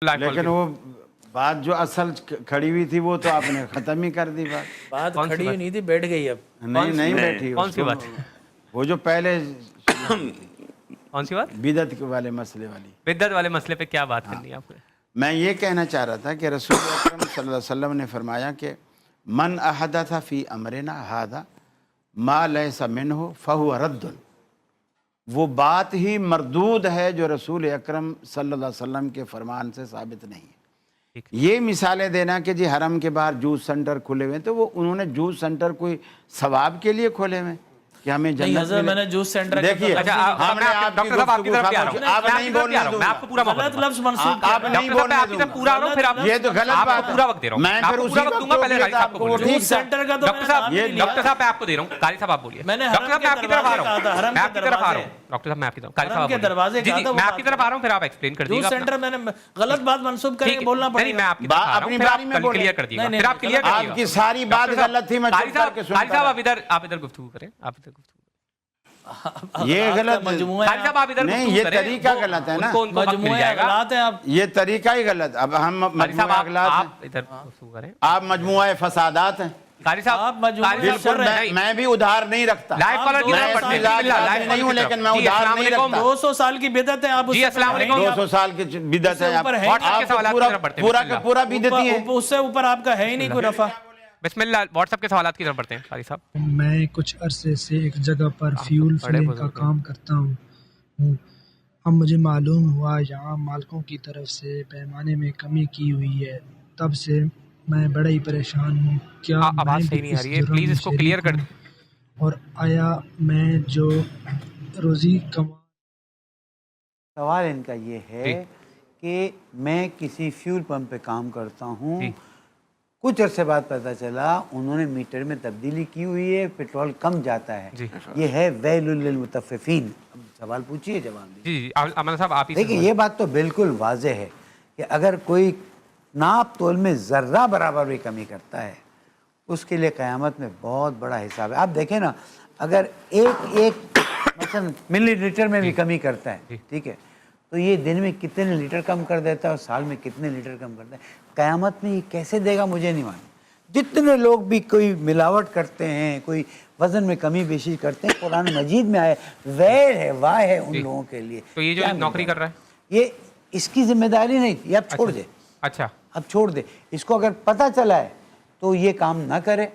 لیکن وہ بات جو اصل کھڑی ہوئی تھی وہ تو آپ نے ختم ہی کر دی. بات کھڑی ہوئی نہیں تھی, بیٹھ گئی. اب نہیں بیٹھی. کون سی بات؟ وہ جو پہلے کون سی بات؟ بدعت والے مسئلے والی. بدعت والے مسئلے پہ کیا بات کرنی ہے آپ نے؟ میں یہ کہنا چاہ رہا تھا کہ رسول اکرم صلی اللہ علیہ وسلم نے فرمایا کہ من احدث فی امرنا ھذا ما لیس منہ فہو رد. وہ بات ہی مردود ہے جو رسول اکرم صلی اللہ علیہ وسلم کے فرمان سے ثابت نہیں ہے. یہ مثالیں دینا کہ جی حرم کے باہر جوس سینٹر کھلے ہوئے ہیں تو وہ انہوں نے جوس سینٹر کوئی ثواب کے لیے کھولے ہوئے کہ ہمیں جنت ملے. میں نے جوس سینٹر دیکھیے ہم نے آپ کی گفتگو آپ نہیں بولنے دوں میں آپ کو پورا غلط لفظ منسوخ آپ نہیں بولنے دوں گا. پورا رہا ہوں پھر آپ یہ تو غلط بات پورا وقت دے رہا ہوں. میں پھر اسی وقت دوں گا. پہلے آپ کو وہ ٹھیک سینٹر کا تو ڈاکٹر صاحب میں آپ کو دے رہا ہوں. قاری صاحب آپ بولیے. میں نے ڈاکٹر صاحب میں آپ کی طرف آ رہا ہوں. میں آپ کی طرف آ رہا ہوں. ڈاکٹر صاحب میں آپ کی طرف. قاری صاحب کے دروازے جی میں آپ کی طرف آ رہا ہوں پھر آپ ایکسپلین کر دیجیے گا. جوس سینٹر میں نے غلط بات منسوخ کر کے بولنا پڑے نہیں گا. میں آپ کی طرف آ رہا ہوں. اپنی پھر باری میں آپ کلیئر کر دیجیے گا. پھر آپ کلیئر کر دیجیے گا. آپ کی ساری بات غلط تھی. میں چپ کر کے سنتا قاری صاحب آپ ادھر گفتگو کریں. آپ ادھر گفتگو یہ غلط مجموعہ قاری صاحب آپ ادھر نہیں. گفتگو یہ کریں. طریقہ غلط ہے نا. مجموعہ غلط ہے. اب یہ طریقہ ہی غلط. اب ہم مجموعہ اغلاط آپ ہیں, ادھر گفتگو کریں. آپ مجموعہ فسادات ہیں. قاری صاحب بالکل میں بھی ادھار نہیں رکھتا. لائف کالر کی طرف بڑھتے ہیں. نہیں ہوں لیکن میں ادھار نہیں رکھتا. 200 سال کی بدعت ہے. آپ جی السلام علیکم. 200 سال کی بدعت ہے. پورا کا پورا بدعتی ہے. اس سے اوپر آپ کا ہے ہی نہیں کوئی رفع. بسم اللہ. واٹس ایپ کے سوالات کی طرف بڑھتے ہیں قاری صاحب. میں کچھ عرصے سے ایک جگہ پر فیول فلنگ کا کام کرتا ہوں. اب مجھے معلوم ہوا یہاں مالکوں کی طرف سے پیمانے میں کمی کی ہوئی ہے. تب سے میں بڑا ہی پریشان ہوں. کیا آواز صحیح نہیں آ رہی ہے, پلیز اس کو کلیئر کر دیں. اور آیا میں جو روزی کما. سوال ان کا یہ ہے کہ میں کسی فیول پمپ پہ کام کرتا ہوں. کچھ عرصے بعد پتہ چلا انہوں نے میٹر میں تبدیلی کی ہوئی ہے, پیٹرول کم جاتا ہے. یہ ہے ویل للمطففین. اب سوال پوچھیے جواب دیجیے. جی امان صاحب آپ ہی دیکھیں یہ بات تو بالکل واضح ہے کہ اگر کوئی ناپ تول میں ذرہ برابر بھی کمی کرتا ہے اس کے لیے قیامت میں بہت بڑا حساب ہے. آپ دیکھیں نا, اگر ایک مثلا ملی لیٹر میں بھی کمی کرتا ہے, ٹھیک ہے, تو یہ دن میں کتنے لیٹر کم کر دیتا ہے اور سال میں کتنے لیٹر کم کرتا ہے. قیامت میں یہ کیسے دے گا مجھے نہیں معلوم. جتنے لوگ بھی کوئی ملاوٹ کرتے ہیں, کوئی وزن میں کمی بیشی کرتے ہیں, قرآن مجید میں آئے ویل ہے, واہ ہے ان لوگوں کے لیے. تو یہ جو نوکری کر رہا ہے یہ اس کی ذمہ داری نہیں, یہ اب چھوڑ دے. اچھا اب چھوڑ دے اس کو. اگر پتہ چلا ہے تو یہ کام نہ کرے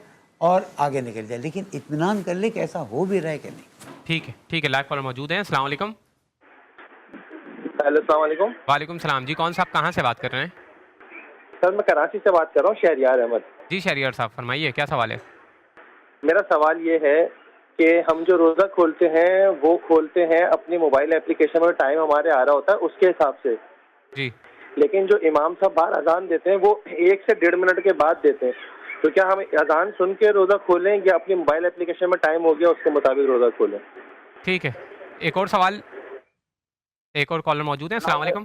اور آگے نکل جائے, لیکن اطمینان کر لے کہ ایسا ہو بھی رہا ہے کہ نہیں. ٹھیک ہے ٹھیک ہے. لائف کالر موجود ہیں. السلام علیکم. ہیلو السلام علیکم. وعلیکم السلام. جی کون صاحب کہاں سے بات کر رہے ہیں؟ سر میں کراچی سے بات کر رہا ہوں, شہریار احمد. جی شہریار صاحب فرمائیے کیا سوال ہے؟ میرا سوال یہ ہے کہ ہم جو روزہ کھولتے ہیں وہ کھولتے ہیں اپنی موبائل اپلیکیشن میں, ٹائم ہمارے آ رہا ہوتا ہے اس کے حساب سے. جی لیکن جو امام صاحب باہر اذان دیتے ہیں وہ 1 سے 1.5 منٹ کے بعد دیتے ہیں. تو کیا ہم اذان سن کے روزہ کھولیں یا اپنی موبائل اپلیکیشن میں ٹائم ہو گیا اس کے مطابق روزہ کھولیں؟ ٹھیک ہے. ایک اور سوال, ایک اور کالر موجود ہیں. السلام علیکم.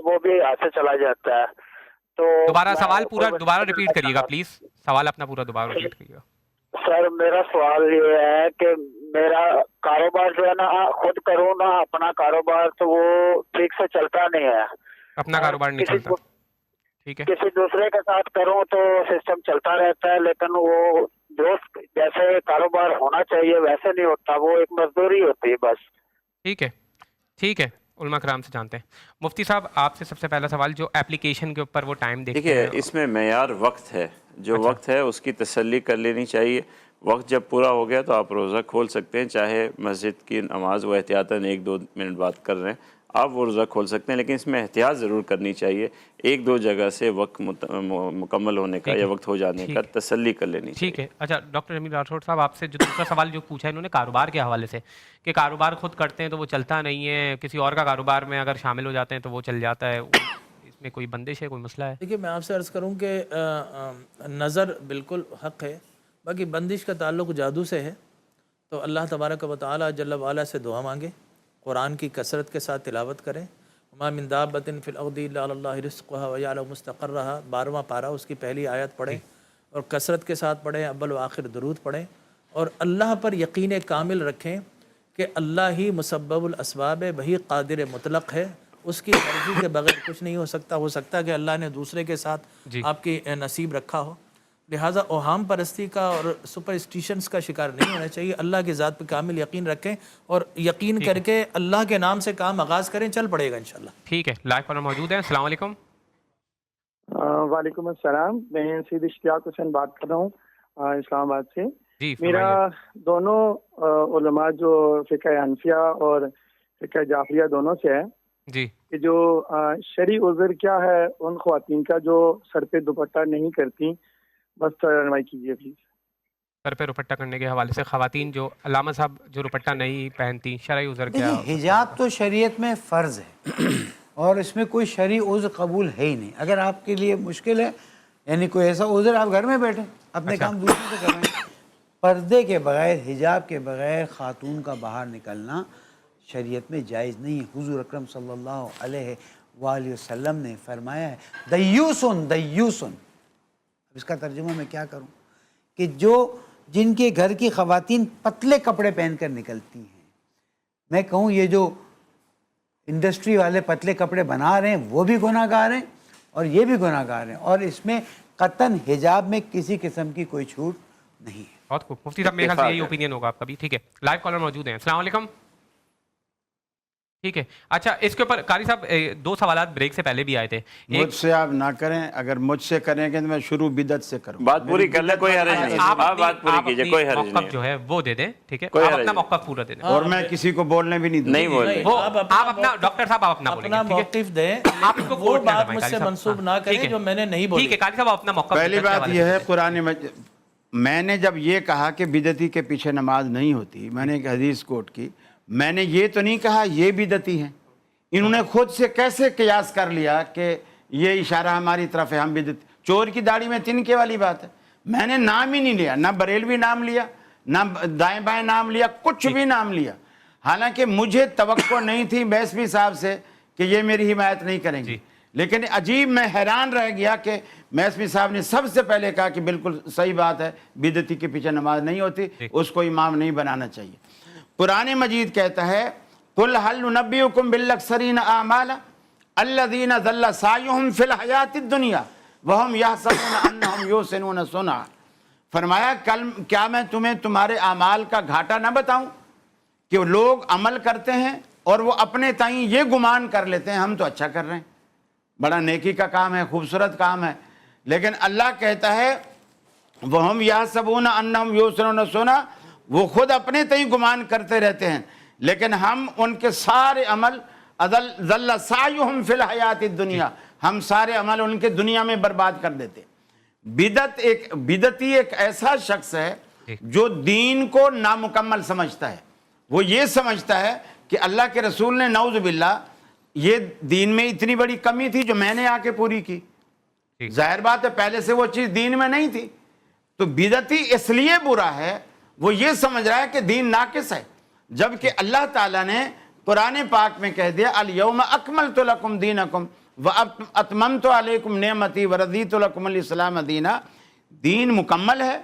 وہ بھی ہاتھ سے چلا جاتا ہے. تو دوبارہ سوال پورا دوبارہ ریپیٹ کریے گا پلیز. سوال اپنا پورا دوبارہ ریپیٹ کریے گا. سر میرا سوال یہ ہے کہ میرا کاروبار جو ہے نا خود کروں نا اپنا کاروبار, تو وہ ٹھیک سے چلتا نہیں ہے. اپنا کاروبار نہیں چلتا, ٹھیک ہے. کسی دوسرے کے ساتھ کروں تو سسٹم چلتا رہتا ہے, لیکن وہ دوست جیسے کاروبار ہونا چاہیے ویسے نہیں ہوتا, وہ ایک مزدوری ہوتی ہے بس. ٹھیک ہے ٹھیک ہے. علماء کرام سے جانتے ہیں. مفتی صاحب آپ سے سب سے پہلا سوال, جو اپلیکیشن کے اوپر وہ ٹائم دیکھتے ہیں, اس میں معیار وقت ہے. جو وقت ہے اس کی تسلی کر لینی چاہیے. وقت جب پورا ہو گیا تو آپ روزہ کھول سکتے ہیں, چاہے مسجد کی نماز وہ احتیاطاً 1-2 منٹ بعد کر رہے ہیں, آپ وہ روزہ کھول سکتے ہیں. لیکن اس میں احتیاط ضرور کرنی چاہیے. 1-2 جگہ سے وقت مکمل ہونے کا یا وقت ہو جانے کا تسلی کر لینی چاہیے. ٹھیک ہے. اچھا ڈاکٹر جمیل راٹھوڑ صاحب آپ سے جو دوسرا سوال جو پوچھا ہے انہوں نے کاروبار کے حوالے سے, کہ کاروبار خود کرتے ہیں تو وہ چلتا نہیں ہے, کسی اور کا کاروبار میں اگر شامل ہو جاتے ہیں تو وہ چل جاتا ہے, اس میں کوئی بندش ہے, کوئی مسئلہ ہے؟ دیکھیے میں آپ سے عرض کروں کہ نظر بالکل حق ہے, باقی بندش کا تعلق جادو سے ہے. تو اللہ تبارک و تعالی جل وعلا سے دعا مانگے, قرآن کی کثرت کے ساتھ تلاوت کریں. ما من دابۃ فی الارض الا علی اللہ رزقها ویعلم مستقرها, 12واں پارہ اس کی پہلی آیت پڑھیں اور کثرت کے ساتھ پڑھیں, اول و آخر درود پڑھیں, اور اللہ پر یقین کامل رکھیں کہ اللہ ہی مسبب الاسباب ہے, وہی قادر مطلق ہے, اس کی مرضی کے بغیر کچھ نہیں ہو سکتا ہے کہ اللہ نے دوسرے کے ساتھ آپ کی نصیب رکھا ہو. لہٰذا اوہام پرستی کا اور سپرسٹیشنز کا شکار نہیں ہونا چاہیے. اللہ کی ذات پہ کامل یقین رکھیں اور یقین کر کے اللہ کے نام سے کام آغاز کریں, چل پڑے گا انشاءاللہ. ٹھیک ہے, لائیو کالر موجود ہیں. السلام علیکم. وعلیکم السلام, میں سید اشتیاق حسین بات کر رہا ہوں اسلام آباد سے. جی, میرا دونوں علماء جو فقہ حنفیہ اور فقہ جعفریہ دونوں سے ہے جی کہ جو شرعی عذر کیا ہے ان خواتین کا جو سر پہ دوپٹہ نہیں کرتی, بس رہنمائی کیجیے پلیز. سر پہ دوپٹہ کرنے کے حوالے سے خواتین جو علامہ صاحب جو دوپٹہ نہیں پہنتی, شرعی عذر کیا؟ حجاب تو شریعت میں فرض ہے اور اس میں کوئی شرعی عذر قبول ہے ہی نہیں. اگر آپ کے لیے مشکل ہے, یعنی کوئی ایسا عذر, آپ گھر میں بیٹھیں, اپنے کام دوسرے سے کر رہے ہیں. پردے کے بغیر, حجاب کے بغیر خاتون کا باہر نکلنا شریعت میں جائز نہیں ہے. حضور اکرم صلی اللہ علیہ وآلہ وسلم نے فرمایا ہے دیوسن دیوسن. اب اس کا ترجمہ میں کیا کروں کہ جن کے گھر کی خواتین پتلے کپڑے پہن کر نکلتی ہیں, میں کہوں یہ جو انڈسٹری والے پتلے کپڑے بنا رہے ہیں وہ بھی گناہ گار ہیں اور یہ بھی گناہ گار ہیں, اور اس میں قطعاً حجاب میں کسی قسم کی کوئی چھوٹ نہیں ہے. بہت خوب. مفتی صاحب میرے خیال سے یہی اوپینین ہوگا آپ کا بھی. ٹھیک ہے, لائیو کالر موجود ہیں. السلام علیکم. ٹھیک ہے, اچھا اس کے اوپر قاری صاحب 2 سوالات بریک سے پہلے بھی آئے تھے. مجھ سے آپ نہ کریں, اگر مجھ سے کریں گے تو میں شروع بدعت سے کروں. بات پوری کر لیں, کوئی حرج نہیں. آپ بات پوری کیجئے, کوئی حرج نہیں. موقف جو ہے وہ دے دیں, ٹھیک ہے, آپ اپنا موقف پورا دے دیں. اور میں کسی کو بولنے بھی نہیں دوں. نہیں بول رہے. آپ اپنا, ڈاکٹر صاحب آپ اپنا بولیں گے, موقف دیں, آپ اس کو وہ بات مجھ سے منسوب نہ کریں جو میں نے نہیں بولی. ٹھیک ہے, قاری صاحب اپنا موقف. پہلی بات یہ ہے, قرآن میں نے جب یہ کہا کہ بدعتی کے پیچھے نماز نہیں ہوتی, میں نے ایک حدیث کوٹ کی, میں نے یہ تو نہیں کہا یہ بدعتی ہیں. انہوں نے خود سے کیسے قیاس کر لیا کہ یہ اشارہ ہماری طرف ہے, ہم بدعتی. چور کی داڑھی میں تنکے والی بات ہے. میں نے نام ہی نہیں لیا, نہ بریلوی نام لیا, نہ دائیں بائیں نام لیا, کچھ بھی نام لیا. حالانکہ مجھے توقع نہیں تھی بیسوی صاحب سے کہ یہ میری حمایت نہیں کریں گے. لیکن عجیب, میں حیران رہ گیا کہ میسوی صاحب نے سب سے پہلے کہا کہ بالکل صحیح بات ہے, بدعتی کے پیچھے نماز نہیں ہوتی, اس کو امام نہیں بنانا چاہیے. قرآن مجید کہتا ہے قُلْ هَلْ نُنَبِّئُكُمْ بِالْأَخْسَرِينَ أَعْمَالًا الَّذِينَ ضَلَّ سَعْيُهُمْ فِي الْحَيَاةِ الدُّنْيَا وَهُمْ يَحْسَبُونَ أَنَّهُمْ يُحْسِنُونَ صُنْعًا. فرمایا کیا میں تمہیں تمہارے اعمال کا گھاٹا نہ بتاؤں کہ لوگ عمل کرتے ہیں اور وہ اپنے تائیں یہ گمان کر لیتے ہیں ہم تو اچھا کر رہے ہیں, بڑا نیکی کا کام ہے, خوبصورت کام ہے. لیکن اللہ کہتا ہے وَهُمْ يَحْسَبُونَ أَنَّهُمْ يُحْسِنُونَ صُنْعًا, وہ خود اپنے تائیں گمان کرتے رہتے ہیں, لیکن ہم ان کے سارے عمل ضل سعیہم فی الحیات الدنیا, ہم سارے عمل ان کے دنیا میں برباد کر دیتے. بدعتی ایک ایسا شخص ہے جو دین کو نامکمل سمجھتا ہے. وہ یہ سمجھتا ہے کہ اللہ کے رسول نے نعوذ باللہ یہ دین میں اتنی بڑی کمی تھی جو میں نے آ کے پوری کی. ظاہر بات ہے پہلے سے وہ چیز دین میں نہیں تھی. تو بدعتی اس لیے برا ہے, وہ یہ سمجھ رہا ہے کہ دین ناقص ہے, جبکہ اللہ تعالیٰ نے قرآن پاک میں کہہ دیا الیوم اکملت لکم دینکم واتممت علیکم نعمتی ورضیت لکم الاسلام دینا. دین مکمل ہے.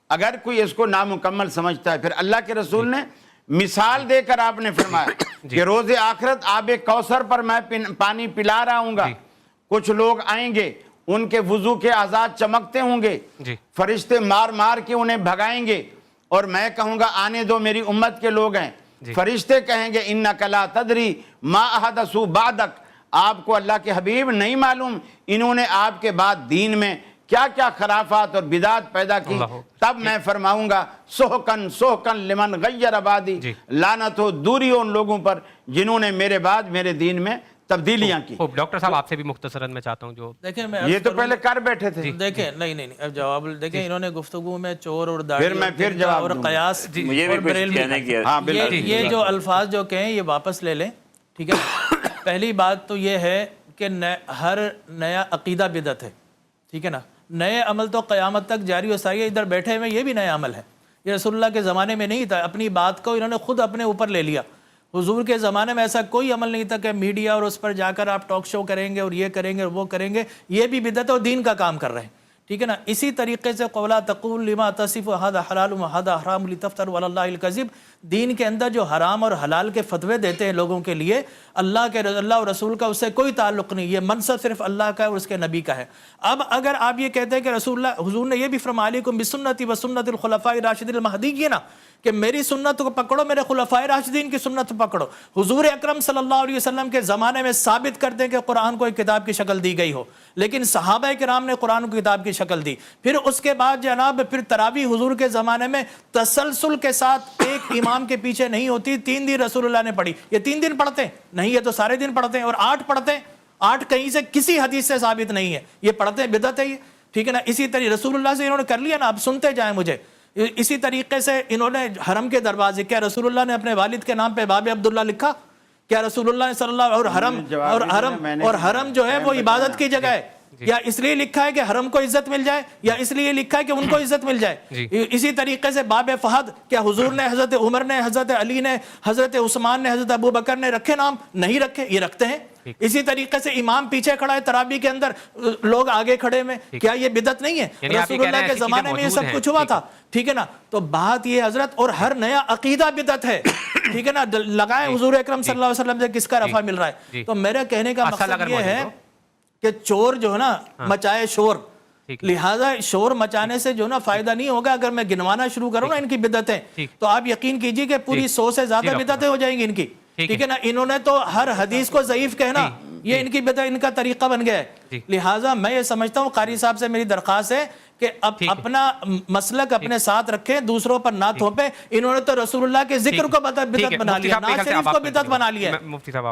اگر کوئی اس کو نامکمل سمجھتا ہے, پھر اللہ کے رسول نے مثال دے کر آپ نے فرمایا کہ روز آخرت آب کوثر پر میں پانی پلا رہا ہوں گا, کچھ لوگ آئیں گے, ان کے وضو کے اعضاء چمکتے ہوں گے, فرشتے مار مار کے انہیں بھگائیں گے, اور میں کہوں گا آنے دو میری امت کے لوگ ہیں. فرشتے کہیں گے انک لا تدری ما احدثوا بعدک, آپ کو اللہ کے حبیب نہیں معلوم انہوں نے آپ کے بعد دین میں کیا کیا خرافات اور بدعات پیدا کی. تب میں فرماؤں گا سحقن سحقن لمن غیر بعدی, لعنت ہو دوری ہو ان لوگوں پر جنہوں نے میرے بعد میرے دین میں تبدیلیاں کی. ڈاکٹر صاحب آپ سے بھی مختصراً میں چاہتا ہوں, جو دیکھیں یہ تو پہلے کر بیٹھے تھے. دیکھیں نہیں اب جواب دیکھیں, انہوں نے گفتگو میں چور اور داڑھی اور قیاس اور بریلوی یہ جو الفاظ جو کہیں یہ واپس لے لیں, ٹھیک ہے. پہلی بات تو یہ ہے کہ ہر نیا عقیدہ بدعت ہے, ٹھیک ہے نا. نئے عمل تو قیامت تک جاری و ساری ہے. ادھر بیٹھے ہوئے یہ بھی نیا عمل ہے, یہ رسول اللہ کے زمانے میں نہیں تھا. اپنی بات کو انہوں نے خود اپنے اوپر لے لیا. حضور کے زمانے میں ایسا کوئی عمل نہیں تھا کہ میڈیا اور اس پر جا کر آپ ٹاک شو کریں گے اور یہ کریں گے اور وہ کریں گے. یہ بھی بدعت اور دین کا کام کر رہے ہیں. ٹھیک ہے نا. اسی طریقے سے قولا تقول لما تصف هذا حلال وهذا حرام لتفتروا على الله الكذب، دین کے اندر جو حرام اور حلال کے فتوے دیتے ہیں لوگوں کے لیے، اللہ اور رسول کا اس سے کوئی تعلق نہیں، یہ منصب صرف اللہ کا ہے اور اس کے نبی کا ہے. اب اگر آپ یہ کہتے ہیں کہ حضور نے یہ بھی فرمایا علیکم بسنتی وسنت الخلفاء الراشدین المہدیین، کہ میری سنت کو پکڑو، میرے خلفاء راشدین کی سنت پکڑو. حضور اکرم صلی اللہ علیہ وسلم کے زمانے میں ثابت کرتے ہیں کہ قرآن کو ایک کتاب کی شکل دی گئی ہو، لیکن صحابہ کرام نے قرآن کو کتاب کی شکل دی. پھر اس کے بعد جناب پھر تراویح حضور کے زمانے میں تسلسل کے ساتھ ایک امام کے پیچھے نہیں ہوتی، 3 دن رسول اللہ نے پڑھی. یہ 3 دن پڑھتے ہیں نہیں، یہ تو سارے دن پڑھتے ہیں، اور 8 پڑھتے ہیں. 8 کہیں سے کسی حدیث سے ثابت نہیں ہے، یہ پڑھتے ہیں، بدعت ہے یہ. ٹھیک ہے نا. اسی طریقے رسول اللہ سے انہوں نے کر لیا نا، اب سنتے جائیں مجھے. اسی طریقے سے انہوں نے حرم کے دروازے، کیا رسول اللہ نے اپنے والد کے نام پہ باب عبداللہ لکھا؟ کیا رسول اللہ صلی اللہ اور حرم جو ہے وہ عبادت کی جگہ ہے؟ یا اس لیے لکھا ہے کہ حرم کو عزت مل جائے، یا اس لیے لکھا ہے کہ ان کو عزت مل جائے؟ اسی طریقے سے باب فہد، کیا حضور نے، حضرت عمر نے، حضرت علی نے، حضرت عثمان نے، حضرت ابو بکر نے رکھے نام؟ نہیں رکھے، یہ رکھتے ہیں. اسی طریقے سے امام پیچھے کھڑا ہے تراویح کے اندر، لوگ آگے کھڑے میں، کیا یہ بدعت نہیں ہے؟ رسول اللہ کے زمانے میں یہ سب کچھ ہوا تھا. ٹھیک ہے نا. تو بات یہ حضرت، اور ہر نیا عقیدہ بدعت ہے. ٹھیک ہے نا. لگائیں حضور اکرم صلی اللہ علیہ وسلم سے کس کا رفع مل رہا ہے. تو میرے کہنے کا مقصد یہ ہے کہ چور جو ہے نا مچائے شور، لہٰذا شور مچانے سے جو نا فائدہ نہیں ہوگا. اگر میں گنوانا شروع کروں نا ان کی بدعتیں، تو آپ یقین کیجئے کہ پوری 100 سے زیادہ بدعتیں ہو جائیں گی ان کی. ٹھیک ہے نا. انہوں نے تو ہر حدیث کو ضعیف کہنا، یہ ان کی بدعت، ان کا طریقہ بن گیا ہے. لہٰذا میں یہ سمجھتا ہوں قاری صاحب سے میری درخواست ہے کہ اب اپنا مسلک اپنے ساتھ رکھیں، دوسروں پر نہ تھوپیں. انہوں نے تو رسول اللہ کے ذکر کو بدعت بنا لیا، ناز شریف کو بدعت بنا لیا. مفتی صاحب